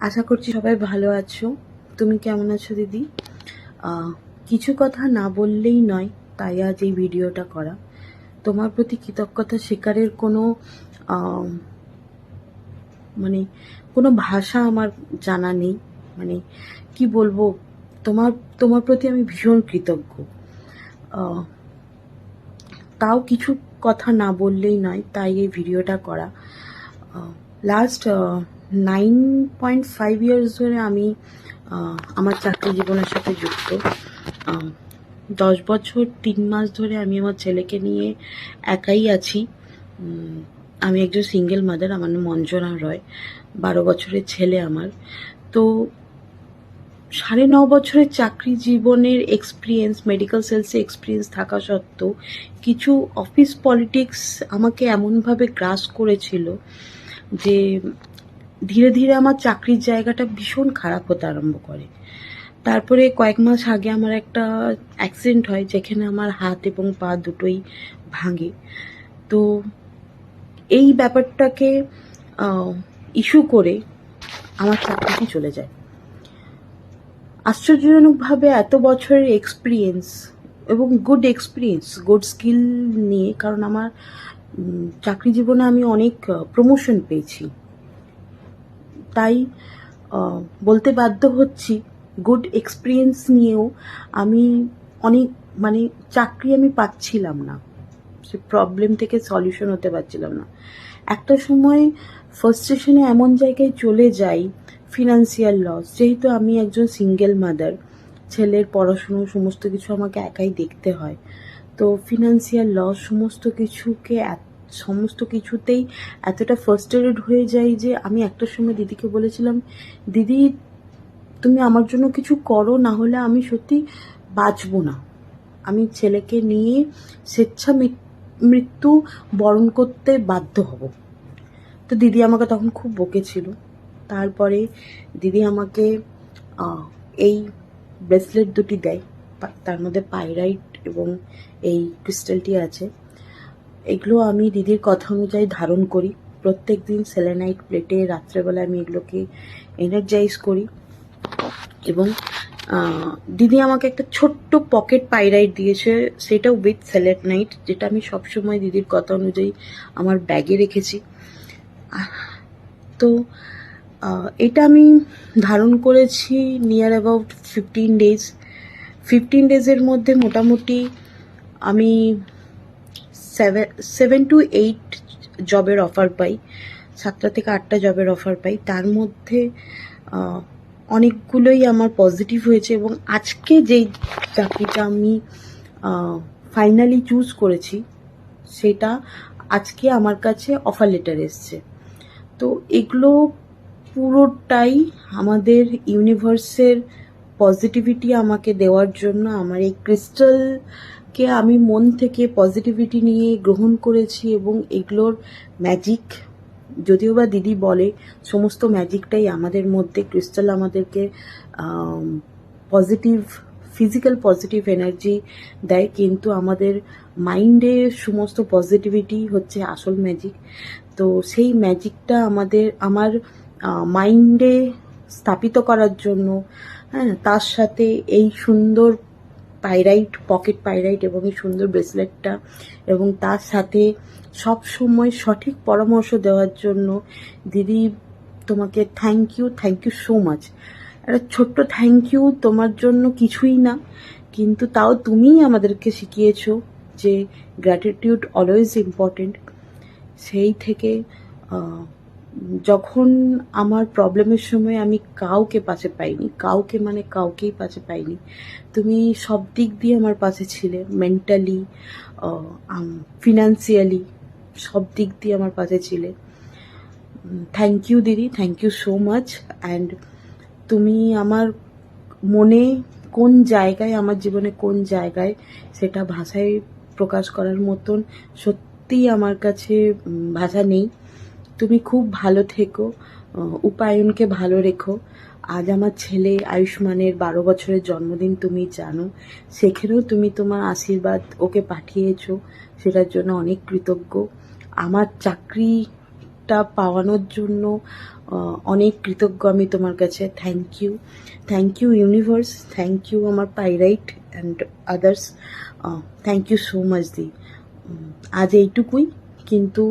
আশা করছি সবাই ভালো আছো। তুমি কেমন আছো দিদি? কিছু কথা না বললেই নয়, তাই আজ এই ভিডিওটা করা। তোমার প্রতি কৃতজ্ঞতা স্বীকারের আহ, মানে কোনো ভাষা আমার জানা নেই। মানে কি বলবো, তোমার তোমার প্রতি আমি ভীষণ কৃতজ্ঞ। আহ, তাও কিছু কথা না বললেই নয়, তাই এই ভিডিওটা করা। লাস্ট 9.5 ইয়ার্স ধরে আমি আমার চাকরি জীবনের সাথে যুক্ত। 10 বছর 3 মাস ধরে আমি আমার ছেলেকে নিয়ে একাই আছি। আমি একজন সিঙ্গেল মাদার, আমার নাম অঞ্জনা রয়। 12 বছরের ছেলে আমার। তো 9.5 বছরের চাকরি জীবনের এক্সপিরিয়েন্স, মেডিকেল সেলসে এক্সপিরিয়েন্স থাকা সত্ত্বেও কিছু অফিস পলিটিক্স আমাকে এমনভাবে গ্রাস করেছিল যে ধীরে ধীরে আমার চাকরির জায়গাটা ভীষণ খারাপ হতে আরম্ভ করে। তারপরে কয়েক মাস আগে আমার একটা অ্যাক্সিডেন্ট হয়, যেখানে আমার হাত এবং পা দুটোই ভাঙে। তো এই ব্যাপারটাকে ইস্যু করে আমার চাকরিটি চলে যায়। আশ্চর্যজনকভাবে এত বছরের এক্সপিরিয়েন্স এবং গুড স্কিল নিয়ে, কারণ আমার চাকরি জীবনে আমি অনেক প্রমোশন পেয়েছি, তাই বলতে বাধ্য হচ্ছি গুড এক্সপিরিয়েন্স নিয়েও আমি অনেক চাকরি আমি পাচ্ছিলাম না, সে প্রবলেম থেকে সলিউশন হতে পারছিলাম না। একটা সময় ফার্স্টেশনে এমন জায়গায় চলে যাই, ফিনান্সিয়াল লস, যেহেতু আমি একজন সিঙ্গেল মাদার, ছেলের পড়াশুনো সমস্ত কিছু আমাকে একাই দেখতে হয়। তো ফিনান্সিয়াল লস সমস্ত কিছুতেই এতটা ফার্স্ট্রেটেড হয়ে যাই যে আমি একটা সময় দিদিকে বলেছিলাম, দিদি তুমি আমার জন্য কিছু করো, না হলে আমি সত্যি বাঁচবো না, আমি ছেলেকে নিয়ে মৃত্যু বরণ করতে বাধ্য হব। তো দিদি আমাকে তখন খুব বকেছিল। তারপরে দিদি আমাকে এই ব্রেসলেট দুটি দেয়, তার মধ্যে পাইরাইট এবং এই ক্রিস্টালটি আছে। এগুলো আমি দিদির কথা অনুযায়ী ধারণ করি প্রত্যেক দিন। সেলেনাইট প্লেটে রাত্রেবেলা আমি এগুলোকে এনার্জাইজ করি। এবং দিদি আমাকে একটা ছোট্ট পকেট পাইরাইট দিয়েছে, সেটাও উইথ সেলেনাইট, যেটা আমি সবসময় দিদির কথা অনুযায়ী আমার ব্যাগে রেখেছি। তো এটা আমি ধারণ করেছি নিয়ার অ্যাবাউট 15 ডেজ। 15 ডেজের মধ্যে মোটামুটি আমি 7 to 8 জবের অফার পাই, 7টা থেকে 8টা জবের অফার পাই। তার মধ্যে অনেকগুলোই আমার পজিটিভ হয়েছে, এবং আজকে যেই চাকরিটা আমি ফাইনালি চুজ করেছি, সেটা আজকে আমার কাছে অফার লেটার এসছে। তো এগুলো পুরোটাই আমাদের ইউনিভার্সের পজিটিভিটি আমাকে দেওয়ার জন্য। আমার এই ক্রিস্টালকে আমি মন থেকে পজিটিভিটি নিয়ে গ্রহণ করেছি, এবং এগুলোর ম্যাজিক, যদিও বা দিদি বলে সমস্ত ম্যাজিকটাই আমাদের মধ্যে, ক্রিস্টাল আমাদেরকে ফিজিক্যাল পজিটিভ এনার্জি দেয়, কিন্তু আমাদের মাইন্ডে সমস্ত পজিটিভিটি হচ্ছে আসল ম্যাজিক। তো সেই ম্যাজিকটা আমার মাইন্ডে স্থাপিত করার জন্য, হ্যাঁ, তার সাথে এই সুন্দর পকেট পাইরাইট এবং এই সুন্দর ব্রেসলেটটা, এবং তার সাথে সব সময় সঠিক পরামর্শ দেওয়ার জন্য দিদি, তোমাকে থ্যাংক ইউ সো মাচ। একটা ছোট্ট থ্যাংক ইউ তোমার জন্য কিছুই না, কিন্তু তাও তুমিই আমাদেরকে শিখিয়েছো যে গ্র্যাটিটিউড অলওয়েজ ইম্পর্টেন্ট। সেই থেকে যখন আমার প্রবলেমের সময় আমি কাউকেই পাশে পাইনি, তুমি সব দিক দিয়ে আমার পাশে ছিলে, মেন্টালি, ফিনান্সিয়ালি, সব দিক দিয়ে আমার পাশে ছিলে। থ্যাংক ইউ দিদি, thank you so much. And তুমি আমার মনে কোন জায়গায়, আমার জীবনে কোন জায়গায়, সেটা ভাষায় প্রকাশ করার মতন সত্যিই আমার কাছে ভাষা নেই। তুমি খুব ভালো থেকো, উপায়নকে ভালো রেখো। আজ আমার ছেলে আয়ুষ্মানের 12 বছরের জন্মদিন, তুমি জানো, সেখানেও তুমি তোমার আশীর্বাদ ওকে পাঠিয়েছো, সেটার জন্য অনেক কৃতজ্ঞ। আমার চাকরি ম্যাজিকটা পাওয়ানোর জন্য অনেক কৃতজ্ঞ আমি তোমার কাছে। Thank you universe, thank you আমার pyrite and others, thank you so much দি। আজ এইটুকুই, কিন্তু